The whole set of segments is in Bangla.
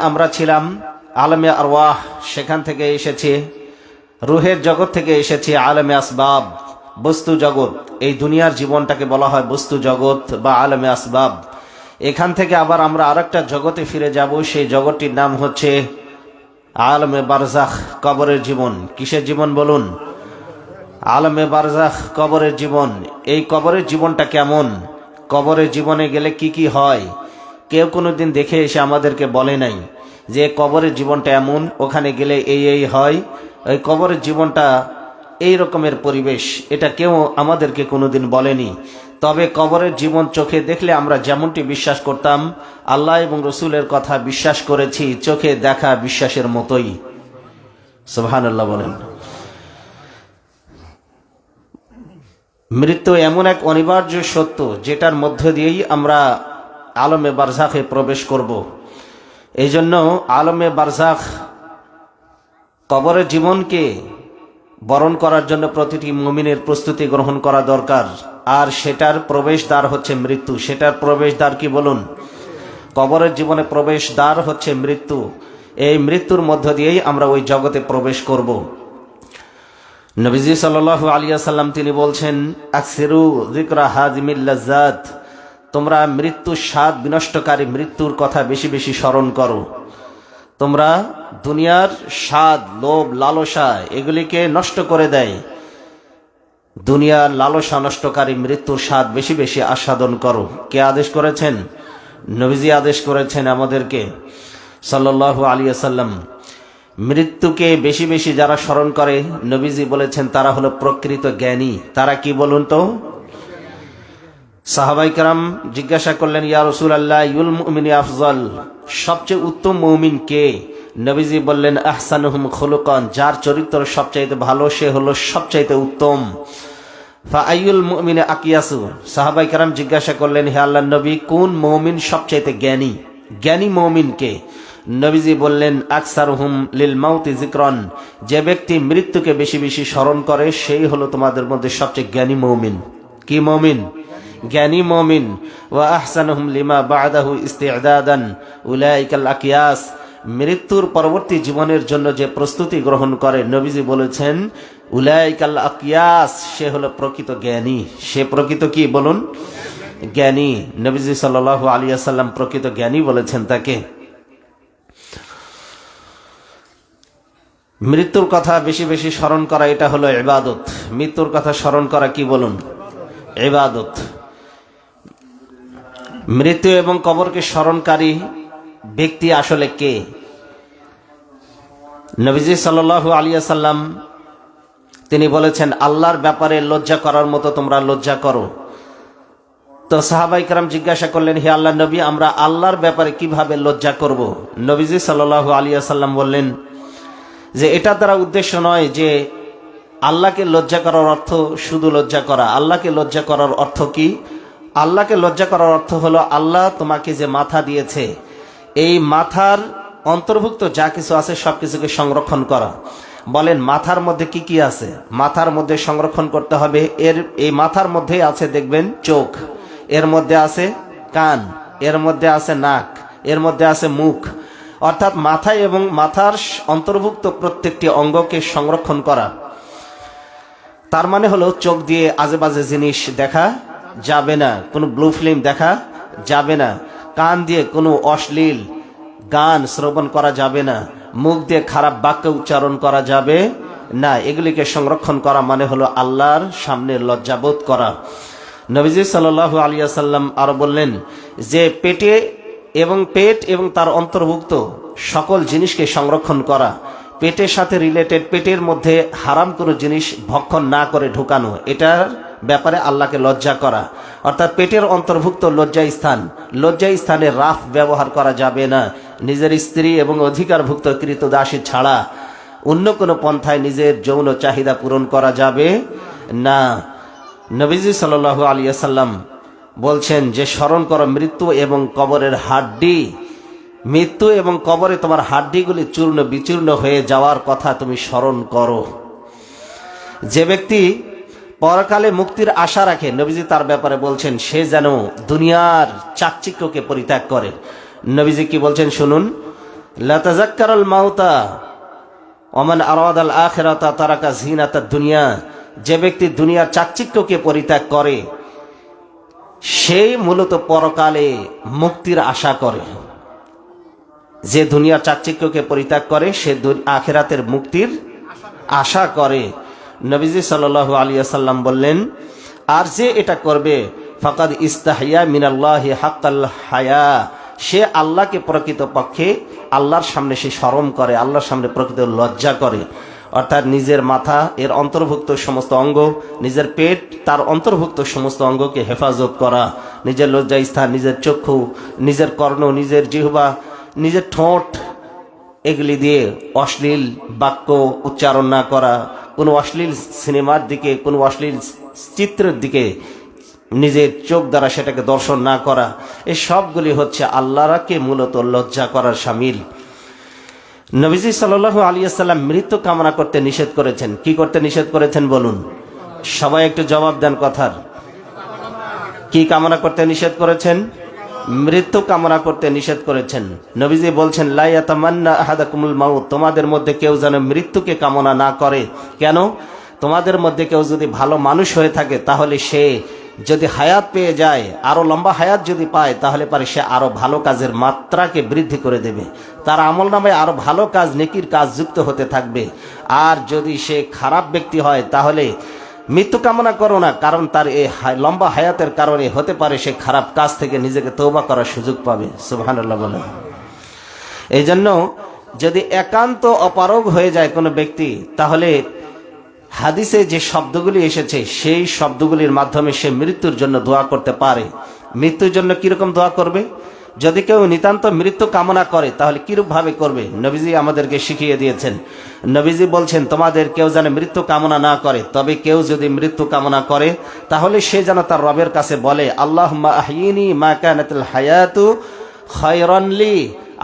আমরা ছিলাম আলমে আরওয়াহ, সেখান থেকে এসেছি রুহের জগৎ থেকে এসেছি আলমে আসবাব, বস্তু জগৎ। এই দুনিয়ার জীবনটাকে বলা হয় বস্তু জগৎ বা আলমে আসবাব। এখান থেকে আবার আমরা আরেকটা জগতে ফিরে যাব, সেই জগৎটির নাম হচ্ছে আলমে বারজাখ, কবরের জীবন। কিসের জীবন বলুন? আলমে বারজাখ, কবরের জীবন। এই কবরের জীবনটা কেমন? কবরের জীবনে গেলে কি কি হয়? কেউ কোনোদিন দেখে এসে আমাদেরকে বলে নাই যে কবরের জীবনটা এমন, ওখানে গেলে এই হয়। ওই কবরের জীবনটা এই রকমের পরিবেশ, এটা কেউ আমাদেরকে কোনোদিন বলেনি। তবে কবরের জীবন চোখে দেখলে আমরা যেমনটি বিশ্বাস করতাম, আল্লাহ এবং রসুলের কথা বিশ্বাস করেছি চোখে দেখা বিশ্বাসের মতোই। সুবহানাল্লাহ বলেন। মৃত্যু এমন এক অনিবার্য সত্য যেটার মধ্য দিয়েই আমরা আলমে বারজাখে প্রবেশ করব। এই জন্য আলমে বারজাখ, কবরের জীবনকে বরণ করার জন্য প্রতিটি মুমিনের প্রস্তুতি গ্রহণ করা দরকার। আর সেটার প্রবেশদ্বার হচ্ছে মৃত্যু। সেটার প্রবেশদ্বার কি বলুন? কবরের জীবনে প্রবেশদ্বার হচ্ছে মৃত্যু। এই মৃত্যুর মধ্য দিয়েই আমরা ওই জগতে প্রবেশ করব। নবীজি সাল্লাল্লাহু আলাইহি ওয়াসাল্লাম তিনি বলছেন, আকসিরু যিকরা হাযিমিল লাজ্জাত, তোমরা মৃত্যুর স্বাদ বিনষ্টকারী মৃত্যুর কথা বেশি বেশি স্মরণ করো। তোমরা দুনিয়ার স্বাদ, লোভ, লালসা এগুলিকে নষ্ট করে দেয়। দুনিয়ার লালসা নষ্টকারী মৃত্যুর স্বাদ বেশি বেশি আস্বাদন করো। কে আদেশ করেছেন? নবীজি আদেশ করেছেন আমাদেরকে সাল্লাল্লাহু আলাইহি ওয়াসাল্লাম। মৃত্যুকে বেশি বেশি যারা স্মরণ করে, নবীজি বলেছেন তারা হলো প্রকৃত জ্ঞানী। তারা কি বলুন তো? সাহাবায়ে কেরাম জিজ্ঞাসা করলেন, ইয়া রাসূলুল্লাহ, ইউল মুমিনি আফজল, সবচেয়ে উত্তম মুমিন কে? নবীজি বললেন, আহসানুহুম খুলুকান, যার চরিত্র সবচাইতে ভালো সে হলো সবচাইতে উত্তম। ফা আইয়ুল মুমিনি আকিয়াসু, সাহাবায়ে কেরাম জিজ্ঞাসা করলেন, হে আল্লাহর নবী, কোন মুমিন সবচাইতে জ্ঞানী? জ্ঞানী মুমিন কে? নবীজি বললেন, আকসারুহুম লিল মাউতি যিকরান, যে ব্যক্তি মৃত্যুকে বেশি বেশি স্মরণ করে সেই হলো তোমাদের মধ্যে সবচেয়ে জ্ঞানী মুমিন। কি মুমিন? জ্ঞানী মুমিন। ওয়া আহসানুহুম লিমা বা'দাহু ইস্তি'দাদান উলাইকাল আকিয়াস, মৃত্যুর পরবর্তী জীবনের জন্য যে প্রস্তুতি গ্রহণ করে, নবীজি বলেছেন উলাইকাল আকিয়াস, সে হলো প্রকৃত জ্ঞানী। সে প্রকৃত কি বলুন? জ্ঞানী। নবীজি সাল্লাল্লাহু আলাইহি ওয়াসাল্লাম প্রকৃত জ্ঞানী বলেছেন তাকে। মৃত্যুর কথা বেশি বেশি স্মরণ করা, এটা হলো ইবাদত। মৃত্যুর কথা স্মরণ করা কি বলুন? ইবাদত। মৃত্যু এবং কবরকে স্মরণকারী ব্যক্তি আসলে কে? নবীজি সাল্লাল্লাহু আলাইহি ওয়াসাল্লাম তিনি বলেছেন, আল্লাহর ব্যাপারে লজ্জা করার মতো তোমরা লজ্জা করো। তো সাহাবায়ে কেরাম জিজ্ঞাসা করলেন, হে আল্লাহর নবী, আমরা আল্লাহর ব্যাপারে কিভাবে লজ্জা করব? নবীজি সাল্লাল্লাহু আলাইহি ওয়াসাল্লাম বললেন যে এটা দ্বারা উদ্দেশ্য নয় যে আল্লাহকে লজ্জা করার অর্থ শুধু লজ্জা করা। আল্লাহকে লজ্জা করার অর্থ কি? আল্লাহকে লজ্জা করার অর্থ হলো আল্লাহ তোমাকে যে মাথা দিয়েছে, এই মাথার অন্তর্ভুক্ত যা কিছু আছে সবকিছুকে সংরক্ষণ করা। বলেন মাথার মধ্যে কি কি আছে? মাথার মধ্যে সংরক্ষণ করতে হবে। এই মাথার মধ্যেই আছে দেখবেন চোখ, এর মধ্যে আছে কান, এর মধ্যে আছে নাক, এর মধ্যে আছে মুখ। অর্থাৎ মাথায় এবং মাথার অন্তর্ভুক্ত প্রত্যেকটি অঙ্গকে সংরক্ষণ করা। তার মানে হলো চোখ দিয়ে আজে বাজে জিনিস দেখা যাবে না, কোনো ব্লু ফিল্ম দেখা যাবে না। কান দিয়ে কোনো অশ্লীল গান শ্রবণ করা যাবে না। মুখ দিয়ে খারাপ বাক্য উচ্চারণ করা যাবে না। এগুলিকে সংরক্ষণ করা মানে হলো আল্লাহর সামনে লজ্জাবোধ করা। নবীজি সাল্লাল্লাহু আলাইহি ওয়াসাল্লাম আরো বললেন যে পেট এবং তার অন্তর্ভুক্ত সকল জিনিসকে সংরক্ষণ করা। পেটের সাথে রিলেটেড, পেটের মধ্যে হারাম কোনো জিনিস ভক্ষণ না করে ঢুকানো, এটার ব্যাপারে আল্লাহকে লজ্জা করা। অর্থাৎ পেটের অন্তর্ভুক্ত লজ্জা স্থানে রাফ ব্যবহার করা যাবে না। নিজের স্ত্রী এবং অধিকারভুক্ত কৃতদাসী ছাড়া অন্য কোনো পন্থায় নিজের যৌন চাহিদা পূরণ করা যাবে না। নবীজি সাল্লাল্লাহু আলাইহি ওয়াসাল্লাম বলছেন যে স্মরণ করো মৃত্যু এবং কবরের হাড্ডি। মৃত্যু এবং কবরে তোমার হাড্ডিগুলি চূর্ণ বিচূর্ণ হয়ে যাওয়ার কথা তুমি স্মরণ করো। যে ব্যক্তি পরকালে মুক্তির আশা রাখে, নবীজি তার ব্যাপারে বলছেন সে যেন দুনিয়ার চাকচিক্যকে পরিত্যাগ করে। নবীজি কি বলছেন শুনুন, লা তাযাক্কারুল মাউতা ওমান আরাদাল আখিরাতা তারাকা জিনাতাদ দুনিয়া। যে ব্যক্তি দুনিয়ার চাকচিক্যকে পরিত্যাগ করে সেই মূলত পরকালে মুক্তির আশা করে। যে দুনিয়ার চাকচিক্যকে পরিত্যাগ করে সে আখিরাতের মুক্তির আশা করে। নবীজি সাল্লাল্লাহু আলাইহি ওয়াসাল্লাম বললেন, আর যে এটা করবে ফাকাদ ইস্তাহিয়া মিনাল্লাহি হাক্কাল হায়া, সে আল্লাহকে প্রকৃত পক্ষে আল্লাহর সামনে সে শরম করে, আল্লাহর সামনে প্রকৃত লজ্জা করে। অর্থাৎ নিজের মাথা এর অন্তর্ভুক্ত সমস্ত অঙ্গ, নিজের পেট তার অন্তর্ভুক্ত সমস্ত অঙ্গকে হেফাজত করা, নিজের লজ্জা স্থান, নিজের চক্ষু, নিজের কর্ণ, নিজের জিহ্বা, নিজের ঠোঁট, এগুলি দিয়ে অশ্লীল বাক্য উচ্চারণ না করা, কোনো অশ্লীল সিনেমার দিকে, কোনো অশ্লীল চিত্রের দিকে নিজের চোখ দ্বারা সেটাকে দর্শন না করা, এই সবগুলি হচ্ছে আল্লাহকে মূলত লজ্জা করার শামিল। নবীজি সাল্লাল্লাহু আলাইহি ওয়াসাল্লাম মৃত্যু কামনা করতে নিষেধ করেছেন। কি করতে নিষেধ করেছেন বলুন? সবাই একটু জবাব দেন কথার। কি কামনা করতে নিষেধ করেছেন? মৃত্যু কামনা করতে নিষেধ করেছেন। নবীজি বলছেন, লা ইয়াতামান্না আহাদাকুমুল মাউত, তোমাদের মধ্যে কেউ যেন মৃত্যুকে কামনা না করে। কেন? তোমাদের মধ্যে কেউ যদি ভালো মানুষ হয়ে থাকে তাহলে সে যদি হায়াত পেয়ে যায়, আরো লম্বা হায়াত যদি পায়, তাহলে পারে সে আরো ভালো কাজের মাত্রাকে বৃদ্ধি করে দেবে, তার আমল নামে আরো ভালো কাজ, নেকির কাজ যুক্ত হতে থাকবে। আর যদি সে খারাপ ব্যক্তি হয় তাহলে মৃত্যু কামনা করো না, কারণ তার এই লম্বা হায়াতের কারণে হতে পারে সে খারাপ কাজ থেকে নিজেকে তওবা করার সুযোগ পাবে। সুবহানাল্লাহ বলেন। এই জন্য যদি একান্ত অপারগ হয়ে যায় কোনো ব্যক্তি, তাহলে হাদিসে যে শব্দগুলি এসেছে সেই শব্দগুলির মাধ্যমে সে মৃত্যুর জন্য দোয়া করতে পারে। মৃত্যুর জন্য কিরকম দোয়া করবে? যদি কেউ নিতান্ত মৃত্যু কামনা করে তাহলে কিরূপ ভাবে করবে নবীজি আমাদেরকে শিখিয়ে দিয়েছেন। নবীজি বলছেন, তোমাদের কেউ যেন মৃত্যু কামনা না করে, তবে কেউ যদি মৃত্যু কামনা করে তাহলে সে যেন তার রবের কাছে বলে, আল্লাহুম্মা আহয়িনি মা কানাতুল হায়াতু খায়রান লি,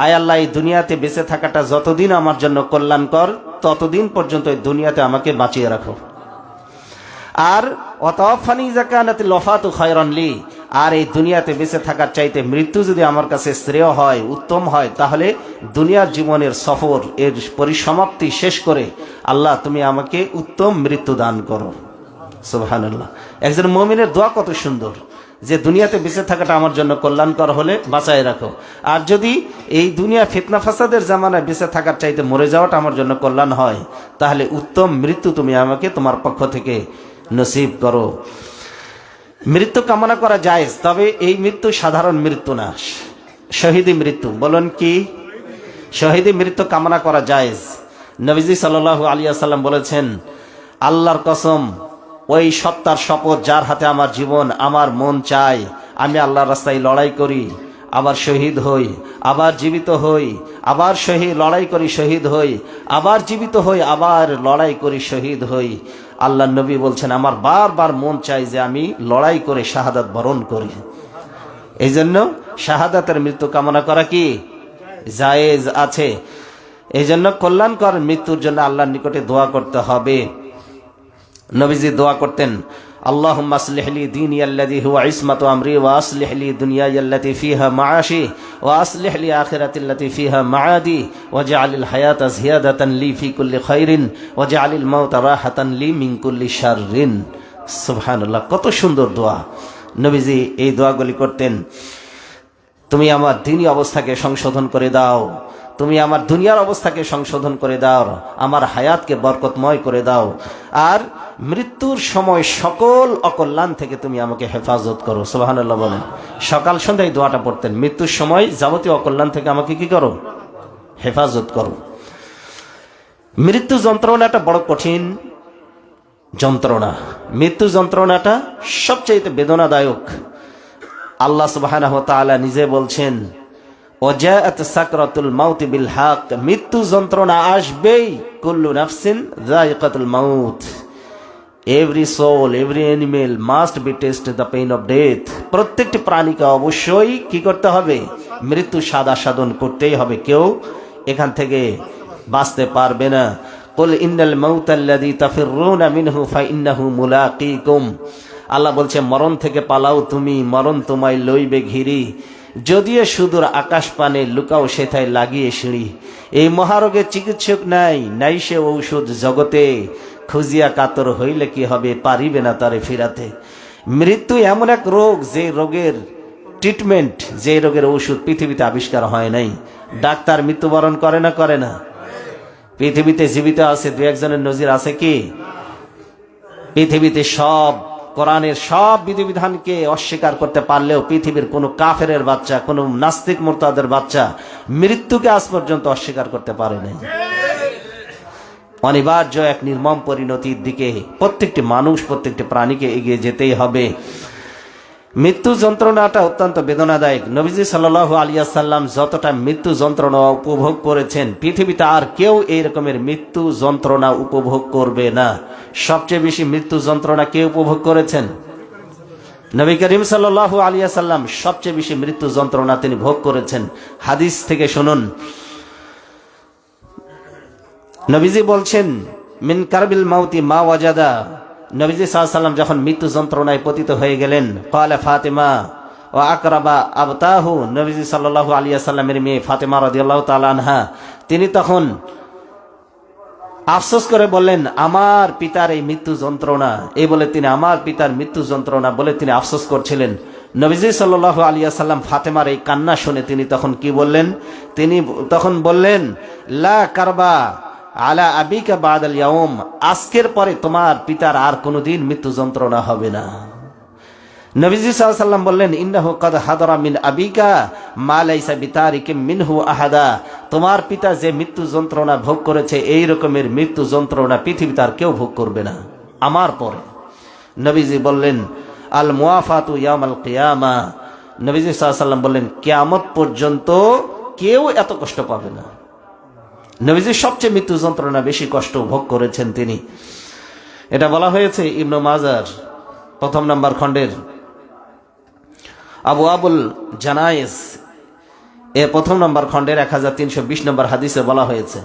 আয় আল্লাহ, এই দুনিয়াতে বেঁচে থাকাটা যতদিন আমার জন্য কল্যাণকর ততদিন পর্যন্ত এই দুনিয়াতে আমাকে বাঁচিয়ে রাখো। আর ওয়াতাওয়াফানি ইযা কানাতিল ওয়াফাতু খায়রান লি, আর এই দুনিয়াতে বেঁচে থাকার চাইতে মৃত্যু যদি আমার কাছে শ্রেয় হয়, উত্তম হয়, তাহলে দুনিয়ার জীবনের সফর এর পরিসমাপ্তি শেষ করে আল্লাহ তুমি আমাকে উত্তম মৃত্যু দান করো। সুবহানাল্লাহ। একজন মুমিনের দোয়া কত সুন্দর, যে দুনিয়াতে বেঁচে থাকাটা আমার জন্য কল্যাণকর হলে বাঁচায় রাখো, আর যদি এই দুনিয়া ফিতনা ফাসাদের জামানায় বেঁচে থাকার চাইতে মরে যাওয়াটা আমার জন্য কল্যাণ হয়, তাহলে উত্তম মৃত্যু তুমি আমাকে তোমার পক্ষ থেকে নসিব করো। মৃত্যু কামনা করা জায়েজ, তবে এই মৃত্যু সাধারণ মৃত্যু না, শহীদি মৃত্যু। বলুন কি? শহীদি মৃত্যু কামনা করা জায়েজ। নবীজি সাল্লাল্লাহু আলাইহি ওয়াসাল্লাম বলেছেন, আল্লাহর কসম, ওই সত্তার শপথ যার হাতে আমার জীবন, আমার মন চায় আমি আল্লাহর রাস্তায় লড়াই করি, আবার শহীদ হই, আবার জীবিত হই, আবার লড়াই করি, শহীদ হই, আবার জীবিত হই, আবার লড়াই করি, শহীদ হই। আল্লাহ নবী বলছেন, আমার বারবার মন চাই যে আমি লড়াই করে শাহাদাত বরণ করি। এই জন্য শাহাদাতের মৃত্যু কামনা করা কি জায়েজ আছে। এই জন্য কল্যাণকর মৃত্যুর জন্য আল্লাহর নিকটে দোয়া করতে হবে। নবীজি দোয়া করতেন, আল্লাহুম্মা আসলিহ লি দীনি আল্লাযী হুয়া ইসমাতু আমরি ওয়া আসলিহ লি দুনিয়ায়া আল্লাতী ফিহা মাআশি ওয়া আসলিহ লি আখিরাতি আল্লাতী ফিহা মাআদি ওয়াজআলিল হায়াতা জিয়াদাতান লি ফি কুল্লি খাইরিন ওয়াজআলিল মাউতা রাহাতান লি মিন কুল্লি শাররিন। সুবহানাল্লাহ, কত সুন্দর দোয়া। নবীজি এই দোয়াগুলি করতেন। তুমি আমার দ্বীনি অবস্থাকে সংশোধন করে দাও, তুমি আমার দুনিয়ার অবস্থাকে সংশোধন করে দাও, আমার হায়াতকে বরকতময় করে দাও, আর মৃত্যুর সময় সকল অকল্যাণ থেকে তুমি আমাকে হেফাজত করো। সুবহানাল্লাহ বলেন। সকাল সন্ধ্যায় দোয়াটা পড়তেন, মৃত্যুর সময় যাবতীয় অকল্যাণ থেকে আমাকে কি করো? হেফাজত করো। মৃত্যু যন্ত্রণাটা বড় কঠিন যন্ত্রণা। মৃত্যু যন্ত্রণাটা সবচেয়ে বেদনাদায়ক। আল্লাহ সুবহানাহু ওয়া তাআলা নিজে বলছেন, ওয়াজাআত সাকরাতুল মাউত বিল হক, মৃত্যু যন্ত্রণা আসবেই। কুল্লু নাফসিন যায়িকাতুল মাউত, every soul, every animal must be taste the pain of death. প্রত্যেকটি প্রাণীকে অবশ্যই কি করতে হবে? মৃত্যু স্বাদ আস্বাদন করতেই হবে, কেউ এখান থেকে বাঁচতে পারবে না। কুল ইন্নাল মাউতাল্লাযী তাফিররুনা মিনহু ফাইন্নাহু মুলাকীকুম। আল্লাহ বলছে, মরণ থেকে পালাও তুমি, মরণ তোমায় লইবে ঘিরি। যদিও সুদূর আকাশ পানে লুকাও সেথায় লাগিয়ে সিঁড়ি। এই মহারোগের চিকিৎসক নাই, নাই সে ঔষধ জগতে, খুঁজিয়া কাতর হইলে কি হবে, পারিবে না তারে ফিরাতে। মৃত্যু এমন এক রোগ, যে রোগের ট্রিটমেন্ট, যে রোগের ঔষধ পৃথিবীতে আবিষ্কার হয় নাই। ডাক্তার মৃত্যুবরণ করে না, করে না? পৃথিবীতে জীবিত আছে দু একজনের নজির আছে কি? পৃথিবীতে সব কোরআনের সব বিধিবিধানকে অস্বীকার করতে পারলেও পৃথিবীর কোনো কাফেরের বাচ্চা, কোনো নাস্তিক মুরতাদের বাচ্চা মৃত্যুকে আজ পর্যন্ত অস্বীকার করতে পারে নাই। অনিবার্য এক নির্মম পরিণতির দিকে প্রত্যেকটি মানুষ, প্রত্যেকটি প্রাণীকে এগিয়ে যেতেই হবে। মৃত্যু যন্ত্রণাটা অত্যন্ত বেদনাদায়ক। নবীজি সাল্লাল্লাহু আলাইহি ওয়াসাল্লাম যতটা মৃত্যু যন্ত্রণা উপভোগ করেছেন, পৃথিবীতে আর কেউ এই রকমের মৃত্যু যন্ত্রণা উপভোগ করবে না। সবচেয়ে বেশি মৃত্যু যন্ত্রণা কে উপভোগ করেছেন? নবী করিম সাল্লাল্লাহু আলাইহি ওয়াসাল্লাম সবচেয়ে বেশি মৃত্যু যন্ত্রণা তিনি ভোগ করেছেন। হাদিস থেকে শুনুন, নবীজি বলছেন, মিন কারবিল মাউতি মা ওয়াজাদা। নবীজি সাল্লাল্লাহু আলাইহি ওয়াসাল্লাম যখন মৃত্যু যন্ত্রণায় পতিত হয়ে গেলেন, ক্বালা ফাতিমা ও আকরাবা আবতাহু, নবীজি সাল্লাল্লাহু আলাইহি ওয়াসাল্লামের মেয়ে ফাতিমা রাদিয়াল্লাহু তাআলা আনহা, তিনি তখন আফসোস করে বললেন, আমার পিতার এই মৃত্যু যন্ত্রণা, এই বলে তিনি আমার পিতার মৃত্যু যন্ত্রণা বলে তিনি আফসোস করছিলেন। নবীজি সাল্লাল্লাহু আলাইহি ওয়াসাল্লাম ফাতেমার এই কান্না শুনে তিনি তখন কি বললেন? তিনি তখন বললেন, লা কারবা আলা আবিকা বাদাল ইয়াউম, আজকের পরে তোমার পিতার আর কোনোদিন মৃত্যু যন্ত্রণা হবে না। নবীজি সাল্লাল্লাহু আলাইহি ওয়াসাল্লাম বললেন, ইন্নাহু কাদ হাদারা মিন আবিকা মা লাইসা বিতারিকিম মিনহু আহাদা, তোমার পিতা যে মৃত্যু যন্ত্রণা ভোগ করেছে, এই রকমের মৃত্যু যন্ত্রণা পৃথিবীতে আর কেউ ভোগ করবে না আমার পরে। নবীজি বললেন, আল মুআফাতু ইয়াউমাল কিয়ামা, নবীজি সাল্লাল্লাহু আলাইহি ওয়াসাল্লাম বললেন, কিয়ামত পর্যন্ত কেউ এত কষ্ট পাবে না। নবীজি সবচেয়ে মৃত্যু যন্ত্রণা বেশি কষ্ট ভোগ করেছেন তিনি। এটা বলা হয়েছে ইবনে মাজার 1 নম্বর খণ্ডের আবু আবুল জানায়েজ 1 নম্বর খণ্ডের 1320 নম্বর হাদিসে বলা হয়েছে,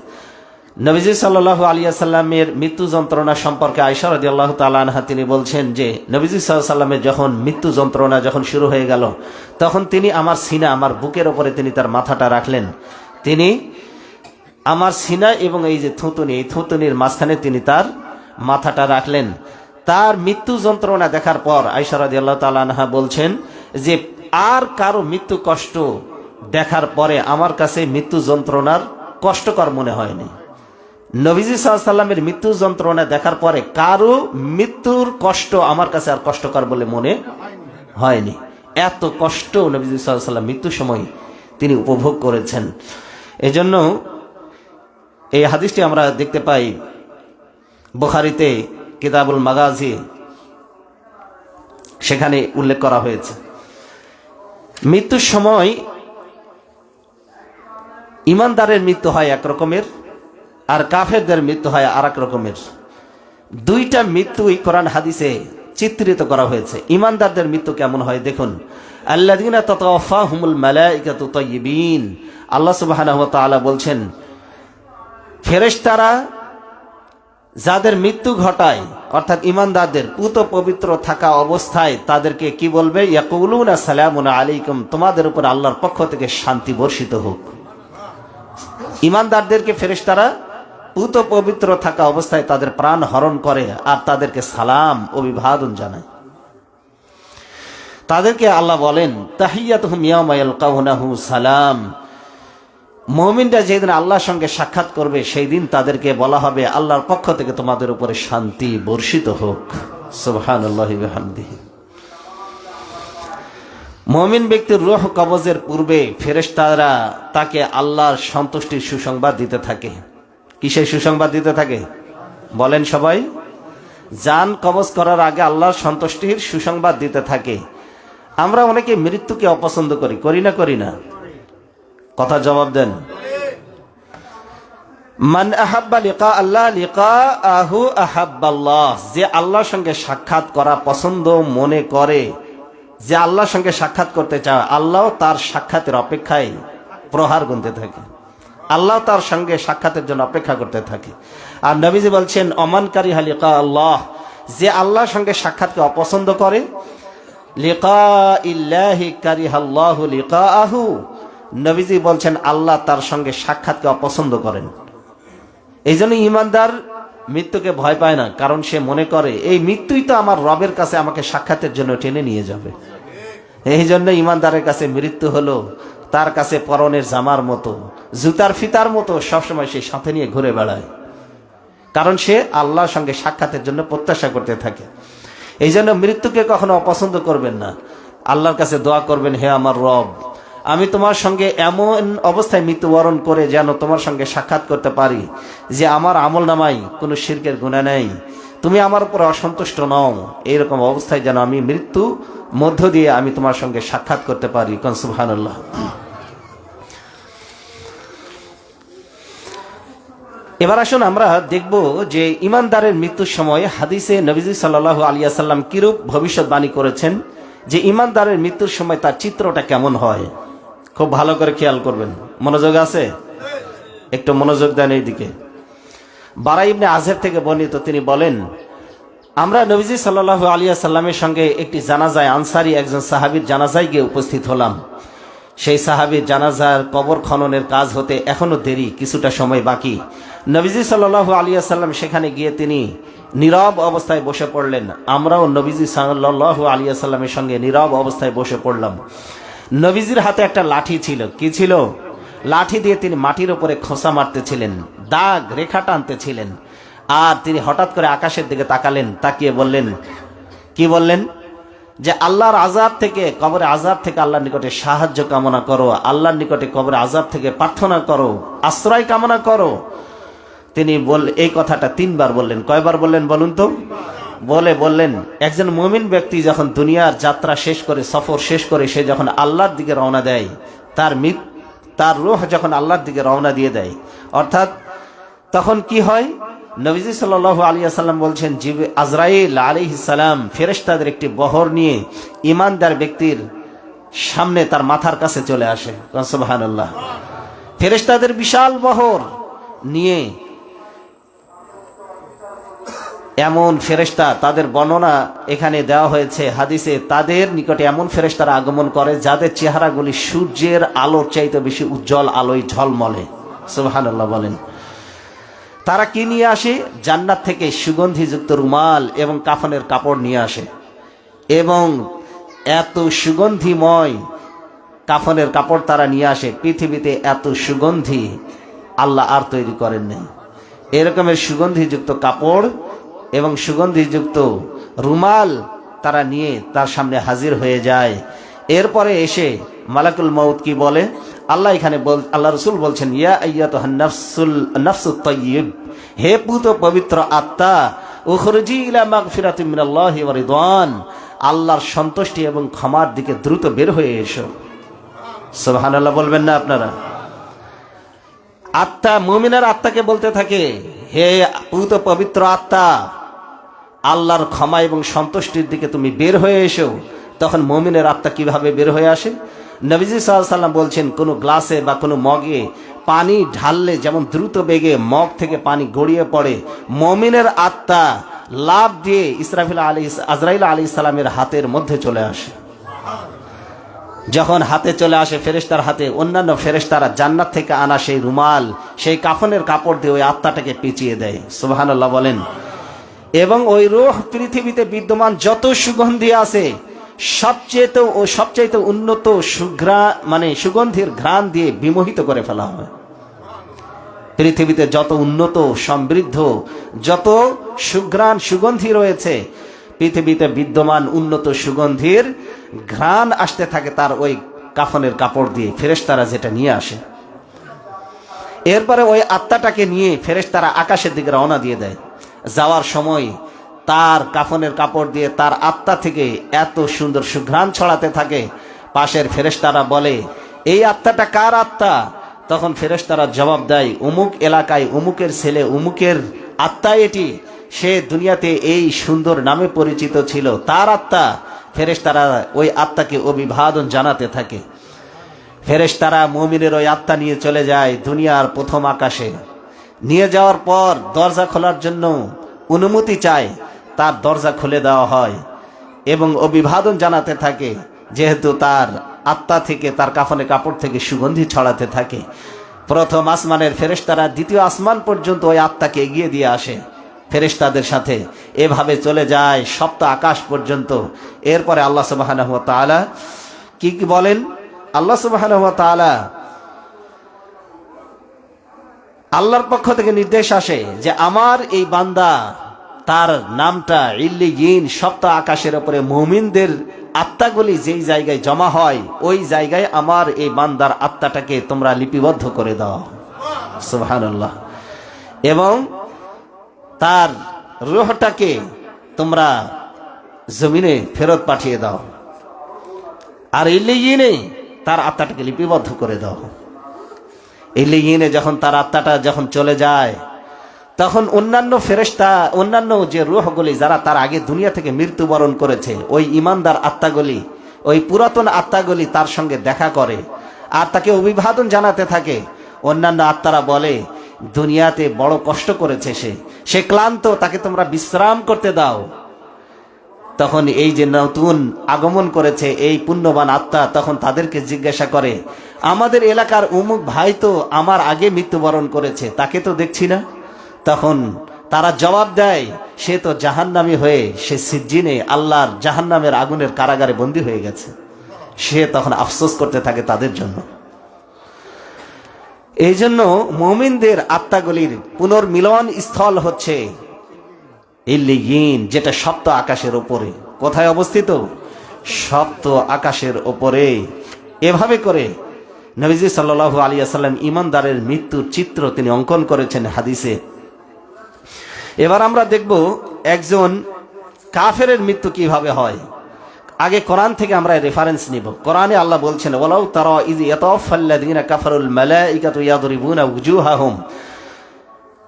নবীজি সাল্লাল্লাহু আলাইহি ওয়াসাল্লামের মৃত্যু যন্ত্রণা সম্পর্কে আয়েশা রাদিয়াল্লাহু তাআলা আনহা তিনি বলছেন যে, নবীজি সাল্লাল্লাহু আলাইহি ওয়াসাল্লামের যখন মৃত্যু যন্ত্রণা যখন শুরু হয়ে গেল, তখন তিনি আমার সিনা, আমার বুকের উপরে তিনি তার মাথাটা রাখলেন। তিনি আমার সিনা এবং এই যে থুতনি, এই থুতনির মাঝখানে তিনি তার মাথাটা রাখলেন। তার মৃত্যু যন্ত্রণা দেখার পর আয়েশা রাদিয়াল্লাহু তাআলা আনহা বলছেন যে, আর কারো মৃত্যু কষ্ট দেখার পরে আমার কাছে মৃত্যু যন্ত্রণার কষ্টকর মনে হয়নি। নবীজি সাল্লাল্লাহু আলাইহি ওয়াসাল্লামের মৃত্যু যন্ত্রণা দেখার পরে কারো মৃত্যুর কষ্ট আমার কাছে আর কষ্টকর বলে মনে হয়নি। এত কষ্ট নবীজি সাল্লাল্লাহু আলাইহি ওয়াসাল্লাম মৃত্যুর সময় তিনি উপভোগ করেছেন। এজন্য এই হাদিসটি আমরা দেখতে পাই বুখারীতে কিতাবুল মাগাজি, সেখানে উল্লেখ করা হয়েছে। মৃত্যুর সময় ইমানদারের মৃত্যু হয় এক রকমের, আর কাফেরদের মৃত্যু হয় আর এক রকমের। দুইটা মৃত্যুই কোরআন হাদিসে চিত্রিত করা হয়েছে। ইমানদারদের মৃত্যু কেমন হয় দেখুন, আল্লাযীনা তাতাওয়াফাহুমুল মালায়েকাতু তাইয়্যিবিন, আল্লাহ সুবহানাহু ওয়া তাআলা বলছেন, ফেরেশতারা যাদের মৃত্যু ঘটায়, অর্থাৎ ইমানদারদের পুত পবিত্র থাকা অবস্থায় তাদেরকে কি বলবে? ইয়াকুলুনা সালামুন আলাইকুম, তোমাদের উপর আল্লাহর পক্ষ থেকে শান্তি বর্ষিত হোক। ইমানদারদেরকে ফেরেশতারা পুত পবিত্র থাকা অবস্থায় তাদের প্রাণ হরণ করে আর তাদেরকে সালাম অভিবাদন জানায়। তাদেরকে আল্লাহ বলেন, তাহিয়াতুহুম ইয়াওমা ইয়ালকাউনাহু সালাম। মুমিনরা যেদিন আল্লাহর সঙ্গে সাক্ষাৎ করবে সেই দিন তাদেরকে বলা হবে, আল্লাহর পক্ষ থেকে তোমাদের উপরে শান্তি বর্ষিত হোক। সুবহানাল্লাহি ওয়া বিহামদিহি। মুমিন ব্যক্তির রূহ কবজের পূর্বে ফেরেশতারা তাকে আল্লাহর সন্তুষ্টির সুসংবাদ দিতে থাকে। কিসের সুসংবাদ দিতে থাকে বলেন সবাই? জান কবজ করার আগে আল্লাহর সন্তুষ্টির সুসংবাদ দিতে থাকে। আমরা অনেকে মৃত্যুকে অপছন্দ করি, করি না? করি না? কথা জবাব দেন। মান আহাব্বা লিকা আল্লাহ লিকাআহু আহাব্বাল্লাহ, যে আল্লাহর সঙ্গে সাক্ষাৎ করা পছন্দ মনে করে, যে আল্লাহর সঙ্গে সাক্ষাৎ করতে চায়, আল্লাহ তার সাক্ষাতের অপেক্ষায় প্রহার গুনতে থাকে। আল্লাহ তার সঙ্গে সাক্ষাতের জন্য অপেক্ষা করতে থাকে। আর নবীজি বলছেন, অমান কারিহা লিকা আল্লাহ, যে আল্লাহর সঙ্গে সাক্ষাৎকে অপছন্দ করে, লিকাইল্লাহি কারিহাল্লাহু লিকাআহু, নবীজি বলছেন আল্লাহ তার সঙ্গে সাক্ষাৎকে অপছন্দ করেন। এই জন্য ইমানদার মৃত্যুকে ভয় পায় না, কারণ সে মনে করে এই মৃত্যুই তো আমার রবের কাছে আমাকে সাক্ষাতের জন্য টেনে নিয়ে যাবে। এই জন্য ইমানদারের কাছে মৃত্যু হলো তার কাছে পরনের জামার মতো, জুতার ফিতার মতো, সবসময় সে সাথে নিয়ে ঘুরে বেড়ায়, কারণ সে আল্লাহর সঙ্গে সাক্ষাতের জন্য প্রত্যাশা করতে থাকে। এই জন্য মৃত্যুকে কখনো অপছন্দ করবেন না, আল্লাহর কাছে দোয়া করবেন, হে আমার রব, আমি তোমার সঙ্গে এমন অবস্থায় মৃত্যুবরণ করে যেন তোমার সঙ্গে সাক্ষাৎ করতে পারি যে আমার আমল নামাই কোনো শিরকের গুনাহ নেই, তুমি আমার উপর অসন্তুষ্ট নও, এইরকম অবস্থায় যেন আমি মৃত্যু মধ্য দিয়ে আমি তোমার সঙ্গে সাক্ষাৎ করতে পারি। কোন সুবহানাল্লাহ। এবার আসুন আমরা দেখব যে ইমানদারের মৃত্যুর সময় হাদিসে নবীজি সাল্লাল্লাহু আলাইহি ওয়াসাল্লাম কিরূপ ভবিষ্যৎবাণী করেছেন, যে ইমানদারের মৃত্যুর সময় তার চিত্রটা কেমন হয়। খুব ভালো করে খেয়াল করবেন, মনোযোগ আছে? একটু মনোযোগ দেন এই দিকে। বারা ইবনে আজের থেকে বর্ণিত, তিনি বলেন, আমরা নবীজি সাল্লাল্লাহু আলাইহি ওয়াসাল্লামের সঙ্গে একটি জানাজায় আনসারী একজন সাহাবীর জানাজায় গিয়ে উপস্থিত হলাম। সেই সাহাবীর জানাজার কবর খননের কাজ হতে এখনো দেরি, কিছুটা সময় বাকি। নবীজি সাল্লাল্লাহু আলাইহি ওয়াসাল্লাম সেখানে গিয়ে তিনি নীরব অবস্থায় বসে পড়লেন। আমরাও নবীজি সাল্লাল্লাহু আলাইহি ওয়াসাল্লামের সঙ্গে নীরব অবস্থায় বসে পড়লাম। নবীজির হাতে একটা লাঠি ছিল। কি ছিল? লাঠি দিয়ে তিনি মাটির উপরে খোঁচা মারতেছিলেন, দাগ রেখা টানতেছিলেন। আর তিনি হঠাৎ করে আকাশের দিকে তাকালেন, তাকিয়ে বললেন, কি বললেন? যে আল্লাহর আযাব থেকে, কবরে আযাব থেকে আল্লাহর নিকটে সাহায্য কামনা করো, আল্লাহর নিকটে কবরে আযাব থেকে প্রার্থনা করো, আশ্রয় কামনা করো। তিনি এই কথাটা 3 বার বললেন। কয়বার বললেন বলুন তো? বললেন একজন মুমিন ব্যক্তি যখন দুনিয়ার যাত্রা শেষ করে, সফর শেষ করে সে যখন আল্লাহর দিকে রওনা দেয়, তার রূহ যখন আল্লাহর দিকে রওনা দিয়ে দেয়, অর্থাৎ তখন কি হয়? নবীজি সাল্লাল্লাহু আলাইহি ওয়াসাল্লাম বলছেন, আজরাইল আলাইহিস সালাম ফেরেশতাদের একটি বহর নিয়ে ঈমানদার ব্যক্তির সামনে তার মাথার কাছে চলে আসে। সুবহানাল্লাহ। ফেরেশতাদের বিশাল বহর নিয়ে, এমন ফেরেশতা, তাদের বর্ণনা এখানে দেওয়া হয়েছে হাদিসে, তাদের নিকটে এমন ফেরেশতারা আগমন করে যাদের চেহারাগুলি সূর্যের আলোর চাইতে বেশি উজ্জ্বল আলোয় ঝলমলে। সুবহানাল্লাহ বলেন। তারা কি নিয়ে আসে? জান্নাত থেকে সুগন্ধিযুক্ত রুমাল এবং কাফনের কাপড় নিয়ে আসে। এবং এত সুগন্ধিময় কাফনের কাপড় তারা নিয়ে আসে, পৃথিবীতে এত সুগন্ধি আল্লাহ আর তৈরি করেন নাই। এরকমের সুগন্ধিযুক্ত কাপড় এবং সুগন্ধিযুক্ত রুমাল তারা নিয়ে তার সামনে হাজির হয়ে যায়। এরপরে এসে মালাকুল মউত কি বলে? আল্লাহ এখানে আল্লাহ রাসূল বলছেন, ইয়া আইয়াতুহান নাফসুত তাইয়্যিব, হে পুত পবিত্র আত্মা, উখরুজি ইলা মাগফিরাতিন মিনাল্লাহি ওয়া রিদওয়ান, আল্লাহর সন্তুষ্টি এবং ক্ষমার দিকে দ্রুত বের হয়ে এসো। সুবহানাল্লাহ বলবেন না আপনারা? আত্মা, মুমিনের আত্মাকে বলতে থাকে, হে পুত পবিত্র আত্মা, আল্লাহর ক্ষমা এবং সন্তুষ্টির দিকে তুমি বের হয়ে এসো। তখন মুমিনের আত্মা কিভাবে বের হয়ে আসে? নবীজি সাল্লাল্লাহু আলাইহি ওয়াসাল্লাম বলছেন, কোনো গ্লাসে বা কোনো মগে পানি ঢাললে যেমন দ্রুত বেগে মগ থেকে পানি গড়িয়ে পড়ে, মুমিনের আত্মা লাফ দিয়ে আজরাইল আলাইহিস সালামের হাতের মধ্যে চলে আসে। যখন হাতে চলে আসে ফেরেশতার হাতে, অন্যান্য ফেরেশতারা জান্নাত থেকে আনা সেই রুমাল, সেই কাফনের কাপড় দিয়ে ওই আত্মাটাকে পেঁচিয়ে দেয়। সুবহানাল্লাহ বলেন। এবং ওই রূহ পৃথিবীতে বিদ্যমান যত সুগন্ধি আছে সবচেয়ে উন্নত সুগন্ধির ঘ্রাণ দিয়ে বিমোহিত করে ফেলা হয়। পৃথিবীতে যত উন্নত, সমৃদ্ধ, যত সুগন্ধি রয়েছে, পৃথিবীতে বিদ্যমান উন্নত সুগন্ধির ঘ্রাণ আসতে থাকে তার ওই কাফনের কাপড় দিয়ে, ফেরেশতারা যেটা নিয়ে আসে। এরপরে ওই আত্মাটাকে নিয়ে ফেরেশতারা আকাশের দিকে রওনা দিয়ে দেয়। যাওয়ার সময় তার কাফনের কাপড় দিয়ে তার আত্মা থেকে এত সুন্দর সুঘ্রাণ ছড়াতে থাকে, পাশের ফেরেশতারা বলে, এই আত্মাটা কার আত্মা? তখন ফেরেশতারা জবাব দেয়, অমুক এলাকায় অমুকের ছেলে অমুকের আত্মা এটি, সে দুনিয়াতে এই সুন্দর নামে পরিচিত ছিল, তার আত্মা। ফেরেশতারা ওই আত্মাকে অভিবাদন জানাতে থাকে। ফেরেশতারা মুমিনের ওই আত্মা নিয়ে চলে যায় দুনিয়ার প্রথম আকাশে। নিয়ে যাওয়ার পর দরজা খোলার জন্য অনুমতি চায়, তার দরজা খুলে দেওয়া হয়। এবং অভিবাদন জানাতে থাকে, যেহেতু তার আত্মা থেকে, তার কাফনে কাপড় থেকে সুগন্ধি ছড়াতে থাকে। প্রথম আসমানের ফেরেশতারা দ্বিতীয় আসমান পর্যন্ত ওই আত্মাকে এগিয়ে দিয়ে আসে ফেরেশতাদের সাথে, এভাবে চলে যায় সপ্ত আকাশ পর্যন্ত। এরপরে আল্লাহ সুবহানাহু ওয়া তাআলা কি বলেন? আল্লাহ সুবহানাহু ওয়া তাআলা, আল্লাহর পক্ষ থেকে নির্দেশ আসে যে আমার এই বান্দা, তার নামটা ইল্লিয়িন, সপ্ত আকাশের উপরে মুমিনদের আত্মাগুলি যেই জায়গায় জমা হয়, ওই জায়গায় আমার এই বান্দার আত্মাটাকে তোমরা লিপিবদ্ধ করে দাও। সুবহানাল্লাহ। এবং তার রূহটাকে তোমরা জমিনে ফেরত পাঠিয়ে দাও, আর ইল্লিয়িনে তার আত্মাটাকে লিপিবদ্ধ করে দাও। ইল্লিয়িনে যখন তার আত্মাটা যখন চলে যায়, তখন অন্যান্য ফেরেশতা, অন্যান্য যে রূহগুলি যারা তার আগে দুনিয়া থেকে মৃত্যুবরণ করেছে, ওই ইমানদার আত্মাগুলি, ওই পুরাতন আত্মাগুলি তার সঙ্গে দেখা করে আর তাকে অভিবাদন জানাতে থাকে। অন্যান্য আত্মারা বলে, দুনিয়াতে বড় কষ্ট করেছে, সে ক্লান্ত, তাকে তোমরা বিশ্রাম করতে দাও। তখন এই যে নতুন আগমন করেছে এই পুণ্যবান আত্মা, তখন তাদেরকে জিজ্ঞাসা করে, আমাদের এলাকার অমুক ভাই তো আমার আগে মৃত্যুবরণ করেছে, তাকে তো দেখছি না। তখন তারা জবাব দেয়, সে তো জাহান্নামী হয়ে, সে সিজ্জিনে আল্লাহর জাহান্নামের আগুনের কারাগারে বন্দী হয়ে গেছে। সে তখন আফসোস করতে থাকে তাদের জন্য। এই জন্য মুমিনদের আত্মাগুলির পুনর্মিলন স্থল হচ্ছে ইল্লিয়িন, যেটা সপ্ত আকাশের ওপরে। কোথায় অবস্থিত? সপ্ত আকাশের ওপরে। এভাবে করে নবীজি সাল্লাল্লাহু আলাইহি ওয়াসাল্লাম ঈমানদারের মৃত্যুর চিত্র তিনি অঙ্কন করেছেন হাদিসে। এবার আমরা দেখব একজন কাফেরের মৃত্যু কিভাবে হয়। আগে কোরআন থেকে আমরা রেফারেন্স নিব। কোরআনে আল্লাহ বলছেন, ওয়ালাউ তারা ইয ইয়াতাওয়াফাল্লাযীনা কাফারুল মালাইকাতু ইয়াদরিবুনা উজুহাহুম।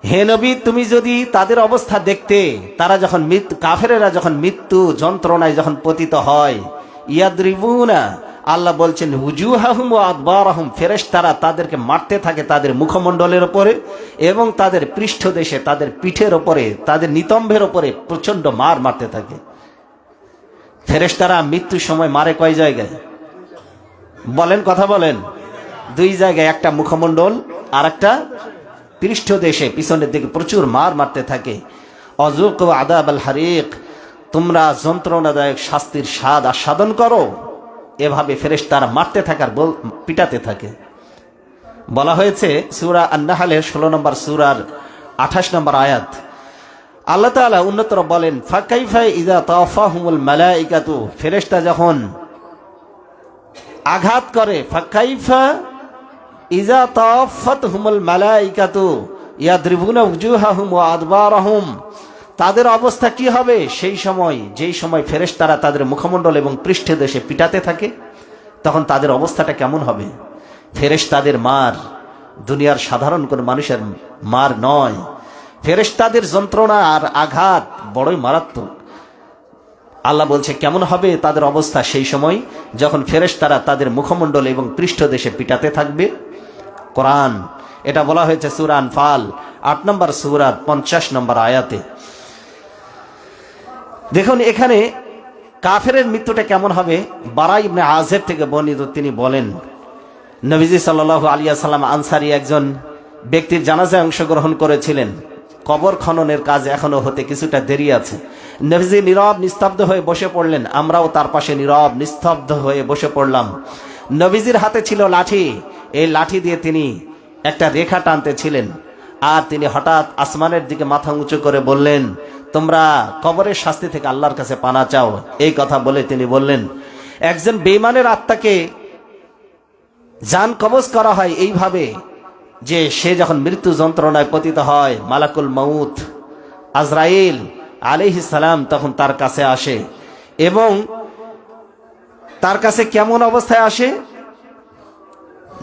হে নবী, তুমি যদি তাদের অবস্থা দেখতে, তারা যখন কাফেরেরা যখন মৃত্যু যন্ত্রণায় যখন পতিত হয়, ইয়াদরিবুনা, আল্লাহ বলছেন উজুহাহুম ওয়া আদবারাহুম, ফেরেশতারা তাদেরকে মারতে থাকে তাদের মুখমণ্ডলের উপরে এবং তাদের পৃষ্ঠদেশে, তাদের পিঠের উপরে, তাদের নিতম্বের উপরে প্রচন্ড মার মারতে থাকে। ফেরেশতারা মৃত্যুর সময় মারে কয় জায়গায়? বলেন, কথা বলেন। দুই জায়গায়, একটা মুখমণ্ডল আর একটা পৃষ্ঠদেশে, পিছনের দিকে প্রচুর মার মারতে থাকে। অযুকু আযাব আল হারিক, তোমরা যন্ত্রণাদায়ক শাস্তির স্বাদ আস্বাদন করো। এভাবে ফেরেশতারা মারতে থাকে আর পিটাতে থাকে। বলা হয়েছে সূরা আন-নাহলের 16 নম্বর সূরার 28 নম্বর আয়াত, আল্লাহ তাআলা উন্নতর বলেন, ফাকাইফা ইযা তাওয়াফাহুমুল মালাইকাতু, ফেরেশতা যখন আঘাত করে, ফাকাইফা ইযা তাওয়াফাতহুমুল মালাইকাতু ইয়াদরিবুনা উজুহাহুম ওয়া আদবারাহুম, তাদের অবস্থা কি হবে সেই সময়, যেই সময় ফেরেশতারা তাদের মুখমণ্ডল এবং পৃষ্ঠদেশে পিটাতে থাকে, তখন তাদের অবস্থাটা কেমন হবে? ফেরেশতাদের মার দুনিয়ার সাধারণ কোন মানুষের মার নয়। ফেরেশতাদের যন্ত্রণা আর আঘাত বড়ই মারাত্মক। আল্লাহ বলছে কেমন হবে তাদের অবস্থা সেই সময় যখন ফেরেশতারা তাদের মুখমণ্ডল এবং পৃষ্ঠদেশে পিটাতে থাকবে। কোরআন এটা বলা হয়েছে সূরা আনফাল 8 নম্বর সূরার 50 নম্বর আয়াতে। দেখুন এখানে কাফেরের মৃত্যুটা কেমন হবে। বারা ইবনে আযিব থেকে বর্ণিত, তিনি বলেন, নবীজি সাল্লাল্লাহু আলাইহি ওয়াসাল্লাম আনসারী একজন ব্যক্তির জানাজায় অংশগ্রহণ করেছিলেন। কবর খননের কাজ এখনো হতে কিছুটা দেরি আছে। নবীজি নীরব নিস্তব্ধ হয়ে বসে পড়লেন, আমরাও তার পাশে নীরব নিস্তব্ধ হয়ে বসে পড়লাম। নবীজির হাতে ছিল লাঠি, এই লাঠি দিয়ে তিনি একটা রেখা টানতেছিলেন। আর তিনি হঠাৎ আসমানের দিকে মাথা উঁচু করে বললেন, তোমরা কবরের শাস্তি থেকে আল্লাহর কাছে পানা চাও। এই কথা বলে তিনি বললেন, একজন বেঈমানের আত্মাকে জান কবজ করা হয় এইভাবে যে সে যখন মৃত্যু যন্ত্রণায় পতিত হয়, মালাকুল মউত আজরাইল আলাইহিস সালাম তখন তার কাছে আসে এবং তার কাছে কেমন অবস্থায় আসে?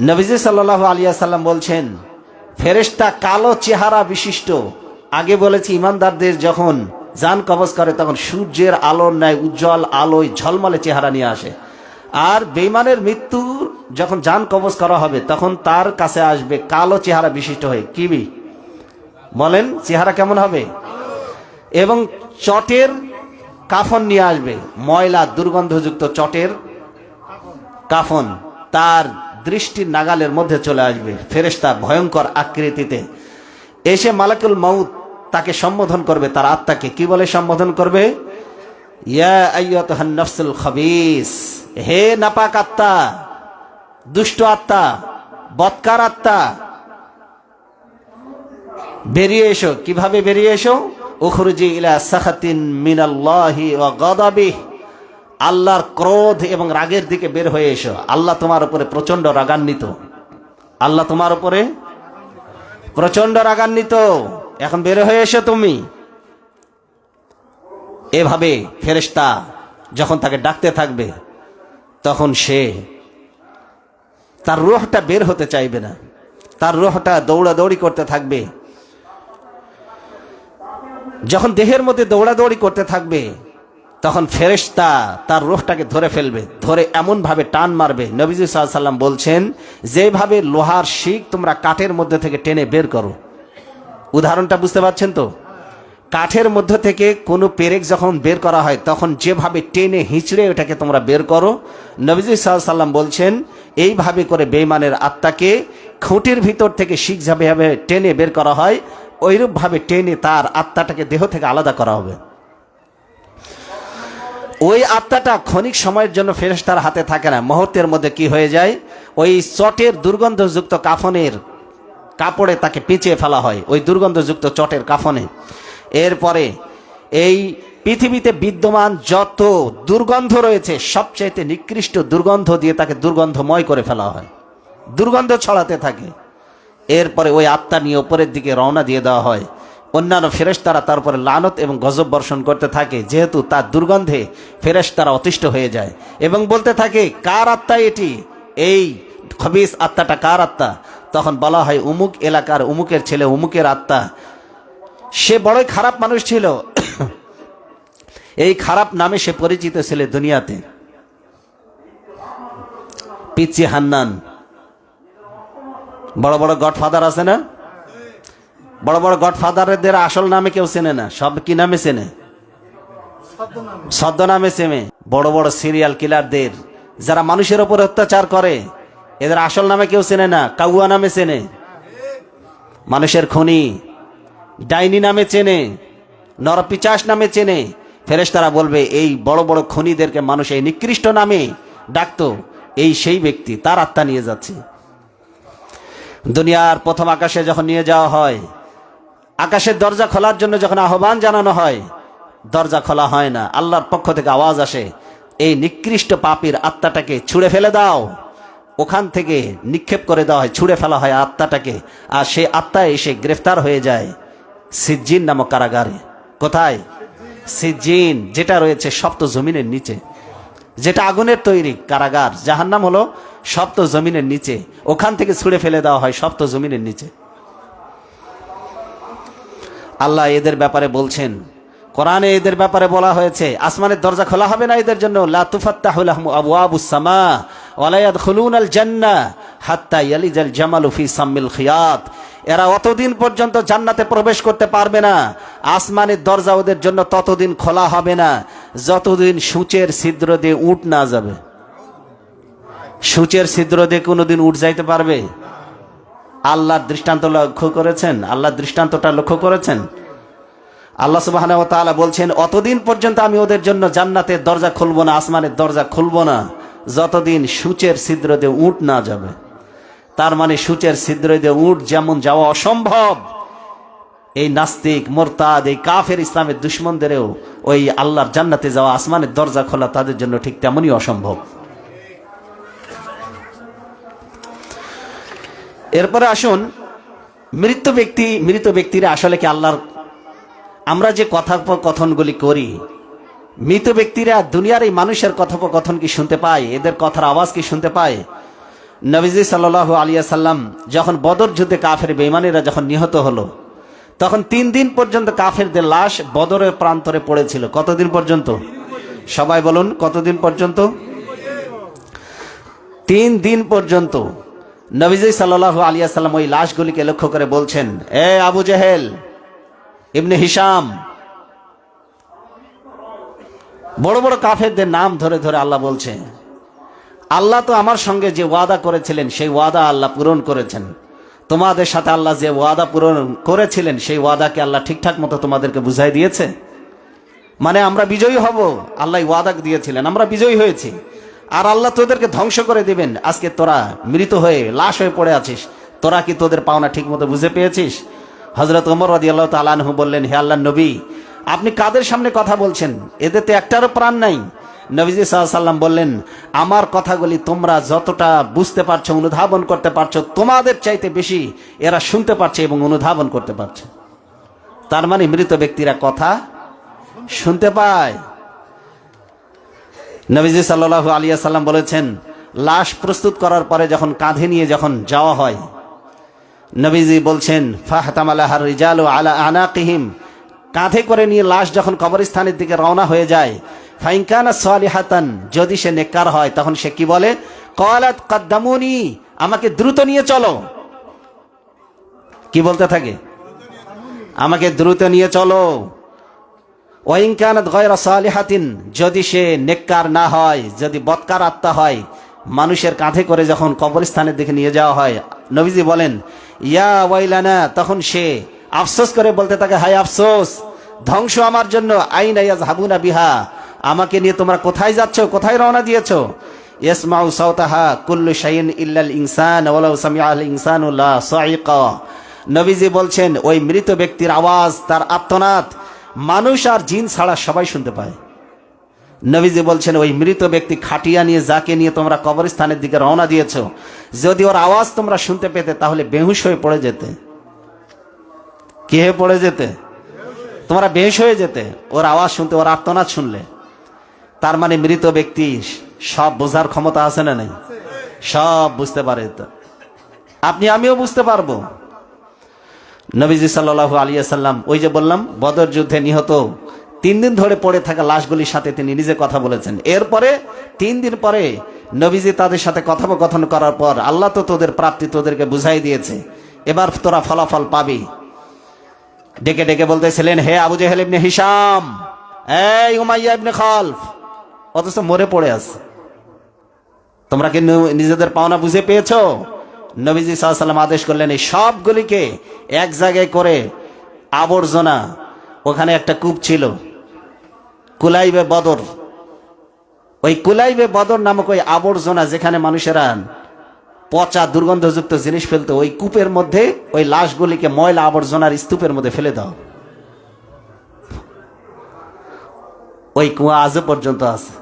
নবীজি সাল্লাল্লাহু আলাইহি ওয়াসাল্লাম বলছেন, ফেরেশতা কালো চেহারা বিশিষ্ট। আগে বলেছি ইমানদারদের যখন জান কবজ করে তখন সূর্যের আলোর ন্যায় উজ্জ্বল আলোয় ঝলমলে চেহারা নিয়ে আসে। আর বেঈমানের মৃত্যু যখন জান কবজ করা হবে তখন তার কাছে আসবে কালো চেহারা বিশিষ্ট হয়ে। কি বলেন, চেহারা কেমন হবে? এবং চটের কাফন নিয়ে আসবে, ময়লা দুর্গন্ধযুক্ত চটের কাফন, তার দৃষ্টির নাগালের মধ্যে চলে আসবে ফেরেশতা ভয়ঙ্কর আকৃতিতে। এসে মালাকুল মউত তাকে সম্বোধন করবে, তার আত্মাকে কি বলে সম্বোধন করবে? ইয়া আইয়াতুহান নাফসুল খাবিস, হে নাপাক আত্মা, দুষ্ট আত্মা, বদকার আত্মা, বেরিয়ে এসো। কিভাবে বেরিয়ে এসো? উখরুজি ইলা সাখাতিন মিনাল্লাহি ওয়া গাদাবিহি, আল্লাহর ক্রোধ এবং রাগের দিকে বের হয়ে এসো। আল্লাহ তোমার উপরে প্রচন্ড রাগান্বিত, আল্লাহ তোমার উপরে প্রচন্ড রাগান্বিত, এখন বের হয়ে এসো তুমি। এভাবে ফেরেশতা যখন তাকে ডাকতে থাকবে, তখন সে তার রূহটা বের হতে চাইবে না, তার রূহটা দৌড়াদৌড়ি করতে থাকবে। যখন দেহের মধ্যে দৌড়াদৌড়ি করতে থাকবে, তখন ফেরেশতা তার রূহটাকে ধরে ফেলবে, ধরে এমন ভাবে টান মারবে। নবীজি সাল্লাল্লাহু আলাইহি ওয়াসাল্লাম বলছেন, যেভাবে লোহার শিক তোমরা কাঠের মধ্যে থেকে টেনে বের করো। উদাহরণটা বুঝতে পারছেন তো? কাঠের মধ্যে থেকে কোনো পেরেক যখন বের করা হয়, তখন যেভাবে টেনে হিঁচড়ে ওটাকে তোমরা বের করো, নবীজি সাল্লাল্লাহু আলাইহি ওয়াসাল্লাম বলছেন এইভাবে করে বেঈমানের আত্মাকে খুঁটির ভিতর থেকে শিক যেভাবে টেনে বের করা হয়, ওইরূপভাবে টেনে তার আত্মাটাকে দেহ থেকে আলাদা করা হবে। ওই আত্মাটা ক্ষণিক সময়ের জন্য ফেরেশতার হাতে থাকে না, মুহূর্তের মধ্যে কি হয়ে যায়? ওই চটের দুর্গন্ধযুক্ত কাফনের কাপড়ে তাকে পেঁচিয়ে ফেলা হয়, ওই দুর্গন্ধযুক্ত চটের কাফনে। এরপরে এই পৃথিবীতে বিদ্যমান যত দুর্গন্ধ রয়েছে, সবচাইতে নিকৃষ্ট দুর্গন্ধ দিয়ে তাকে দুর্গন্ধময় করে ফেলা হয়, দুর্গন্ধ ছড়াতে থাকে। এরপরে ওই আত্মা নিয়ে উপরের দিকে রওনা দিয়ে দেওয়া হয়। অন্যান্য ফেরেশতারা তার উপরে লানত এবং গজব বর্ষণ করতে থাকে, যেহেতু তার দুর্গন্ধে ফেরেশতারা অতিষ্ঠ হয়ে যায় এবং বলতে থাকে, কার আত্মা এটি? এই খবিস আত্মাটা কার আত্মা? তখন বলা হয়, উমুক এলাকার উমুকের ছেলে উমুকের আত্মা, সে বড়ই খারাপ মানুষ ছিল, এই খারাপ নামে সে পরিচিত ছিল দুনিয়াতে। পিচ্চি হান্নান, বড় বড় গডফাদার আছে না? বড় বড় গডফাদারদের আসল নামে কেউ চেনে না, সব কি নামে চেনে? ছদ্ম নামে চেনে। বড় বড় সিরিয়াল কিলারদের, যারা মানুষের উপর অত্যাচার করে, এদের আসল নামে কেউ চেনে না, কাউয়া নামে চেনে। মানুষের খুনি ডাইনি নামে চেনে, নরপিচাস নামে চেনে। ফেরেশতারা বলবে, এই বড় বড় খুনিদেরকে মানুষ এই নিকৃষ্ট নামে ডাকতো, এই সেই ব্যক্তি, তার আত্মা নিয়ে যাচ্ছে। দুনিয়ার প্রথম আকাশে যখন নিয়ে যাওয়া হয়, আকাশের দরজা খোলার জন্য যখন আহ্বান জানানো হয়, দরজা খোলা হয় না। আল্লাহর পক্ষ থেকে আওয়াজ আসে, এই নিকৃষ্ট পাপীর আত্মাটাকে ছুঁড়ে ফেলে দাও। ওখান থেকে নিক্ষেপ করে দেওয়া হয়, ছুঁড়ে ফেলা হয় আত্মাটাকে। আর সে আত্মা এসে গ্রেফতার হয়ে যায় সিজ্জিন নামক কারাগারে। কোথায়? সিজ্জিন, যেটা রয়েছে সপ্ত জমিনের নিচে, যেটা আগুনের তৈরি কারাগার। জাহান্নাম হলো সপ্ত জমিনের নিচে, ওখান থেকে ছুঁড়ে ফেলে দেওয়া হয় সপ্ত জমিনের নিচে। আল্লাহ এদের ব্যাপারে বলছেন, কোরআনে এদের ব্যাপারে বলা হয়েছে, আসমানের দরজা খোলা হবে না এদের জন্য। লা তুফাত্তাহু লাহুম আবওয়াবুস সামা ওয়া লা ইয়াদখুলুনাল জান্নাহ হাত্তা ইয়ালিজাল জামালু ফি সাম্মিল খিয়াত। এরা অতদিন পর্যন্ত জান্নাতে প্রবেশ করতে পারবে না, আসমানের দরজা ওদের জন্য ততদিন খোলা হবে না যতদিন সূচের ছিদ্র দিয়ে উট না যাবে। সূচের ছিদ্র দিয়ে কোনোদিন উঠ যাইতে পারবে? আল্লাহর দৃষ্টান্ত লক্ষ্য করেছেন? আল্লাহর দৃষ্টান্তটা লক্ষ্য করেছেন? আল্লাহ সুবহানাহু ওয়া তাআলা বলছেন, অতদিন পর্যন্ত আমি ওদের জন্য জান্নাতের দরজা খুলবো না, আসমানের দরজা খুলবো না যতদিন সূচের ছিদ্র দিয়ে উট না যাবে। তার মানে সূচের ছিদ্র দিয়ে উট যেমন যাওয়া অসম্ভব, এই নাস্তিক মোরতাদ এই কাফের ইসলামের দুশমনদেরও ওই আল্লাহর জান্নাতে যাওয়া, আসমানের দরজা খোলা তাদের জন্য ঠিক তেমনই অসম্ভব। এরপরে আসুন, মৃত ব্যক্তিরা আসলে কি আল্লাহর, আমরা যে কথোপকথনগুলি করি, মৃত ব্যক্তিরা দুনিয়ার এই মানুষের কথোপকথন কি শুনতে পায়? এদের কথার আওয়াজ কি শুনতে পায়? নবীজি সাল্লাল্লাহু আলাইহি ওয়াসাল্লাম যখন বদর যুদ্ধে কাফের বেঈমানেরা যখন নিহত হলো, তখন 3 দিন পর্যন্ত কাফেরদের লাশ বদরের প্রান্তরে পড়েছিল। কতদিন পর্যন্ত? সবাই বলুন, কতদিন পর্যন্ত? 3 দিন পর্যন্ত। নবীজি সাল্লাল্লাহু আলাইহি ওয়াসাল্লাম ওই লাশগুলিকে লক্ষ্য করে বলছেন, এ আবু জেহেল, ইবনে হিশাম, বড় বড় কাফেরদের নাম ধরে ধরে আল্লাহ বলছে, আল্লাহ তো আমার সঙ্গে যে ওয়াদা করেছিলেন সেই ওয়াদা আল্লাহ পূরণ করেছেন। তোমাদের সাথে আল্লাহ যে ওয়াদা পূরণ করেছিলেন সেই ওয়াদাকে আল্লাহ ঠিকঠাক মতো তোমাদেরকে বুঝাই দিয়েছে। মানে আমরা বিজয়ী হব, আল্লাহ ওয়াদা দিয়েছিলেন, আমরা বিজয়ী হয়েছি। আর আল্লাহ তোদেরকে ধ্বংস করে দিবেন। আজকে তোরা মৃত হয়ে লাশ হয়ে পড়ে আছিস, তোরা কি তোদের পাওনা ঠিক মতো বুঝে পেয়েছিস? হযরত ওমর রাদিয়াল্লাহু তাআলা আনহু বললেন, হে আল্লাহর নবী, আপনি কাদের সামনে কথা বলছেন? এদের তো একটারও প্রাণ নাই। নবীজি সাল্লাল্লাহু আলাইহি ওয়াসাল্লাম বললেন, আমার কথাগুলি তোমরা যতটা বুঝতে পারছো, অনুধাবন করতে পারছো, তোমাদের চাইতে বেশি এরা শুনতে পারছে এবং অনুধাবন করতে পারছে। তার মানে মৃত ব্যক্তিরা কথা শুনতে পায়। নবীজি সাল্লাল্লাহু আলাইহি ওয়াসাল্লাম বলেছেন, লাশ প্রস্তুত করার পরে যখন কাঁধে নিয়ে যখন যাওয়া হয়, নবীজি বলছেন, ফাহতামালাহার রিজালু আলা আনাকিহিম, কাঁধে করে নিয়ে লাশ যখন কবরস্থানের দিকে রওনা হয়ে যায়, ফাইন কানা সালিহাতান, যদি সে নেককার হয় তখন সে কি বলে? ক্বালাত কদ্দামুনি, আমাকে দ্রুত নিয়ে চলো। কি বলতে থাকে? আমাকে দ্রুত নিয়ে চলো। ওয়াইন কানাত গায়রা সালিহাতিন, যদি সে নেককার না হয়, যদি বদকার আত্মা হয়, মানুষের কাঁধে করে যখন কবরস্থানের দিকে নিয়ে যাওয়া হয়, নবীজি বলেন, ইয়া ওয়াইলানা, তখন সে আফসোস করে বলতে থাকে, হায় আফসোস, ধ্বংস আমার জন্য। আইনা ইয়াযহাবুনা বিহা, আমাকে নিয়ে তোমরা কোথায় যাচ্ছ, কোথায় রওনা দিয়েছো? ইয়াসমাউ সাওতাহা কুল্লু শাইইন ইল্লাল ইনসান ওয়ালাউ সামিআল ইনসানু লা সাইকা। নবীজি বলছেন, ওই মৃত ব্যক্তির আওয়াজ, তার আর্তনাদ মানুষ আর জিন ছাড়া সবাই শুনতে পায়। নবীজি বলছেন, ওই মৃত ব্যক্তি খাটিয়া নিয়ে যাকে নিয়ে তোমরা কবরস্থানের দিকে রওনা দিয়েছো, যদি ওর আওয়াজ তোমরা শুনতে পেতে তাহলে বেহুশ হয়ে পড়ে যেতে। কি হয়ে পড়ে যেতে? তোমরা বেহুশ হয়ে যেতে ওর আওয়াজ শুনতে, ওর আর্তনাদ শুনলে। তার মানে মৃত ব্যক্তি সব বোঝার ক্ষমতা আছে না নাই? সব বুঝতে পারে। আপনি আমিও বুঝতে পারবো। নবীজি সাল্লাল্লাহু আলাইহি ওয়াসাল্লাম, ওই যে বললাম বদর যুদ্ধে নিহত 3 দিন ধরে পড়ে থাকা লাশগুলির সাথে তিনি নিজে কথা বলেছেন। এরপরে 3 দিন পরে নবীজি তাদের সাথে কথোপকথন করার পর, আল্লাহ তো তোদের প্রাপ্তি তোদেরকে বুঝাই দিয়েছে, এবার তোরা ফলাফল পাবি। ডেকে ডেকে বলতেছিলেন, হে আবু জেহেল ইবনে হিশাম, এই উমাইয়া ইবনে খালফ, অথচ মরে পড়ে আছে, তোমরা কি নিজেদের পাওনা বুঝে পেয়েছো? নবীজি সাল্লাল্লাহু আলাইহি ওয়াসাল্লাম আদেশ করলেন, এই সবগুলিকে এক জায়গায় করে আবর্জনা, ওখানে একটা কূপ ছিল কুলাইবে বদর, ওই কুলাইবে বদর নামক ওই আবর্জনা, যেখানে মানুষেরা পচা দুর্গন্ধযুক্ত জিনিস ফেলতো, ওই কূপের মধ্যে ওই লাশগুলিকে ময়লা আবর্জনার স্তূপের মধ্যে ফেলে দাও। ওই কুয়া আজও পর্যন্ত আছে।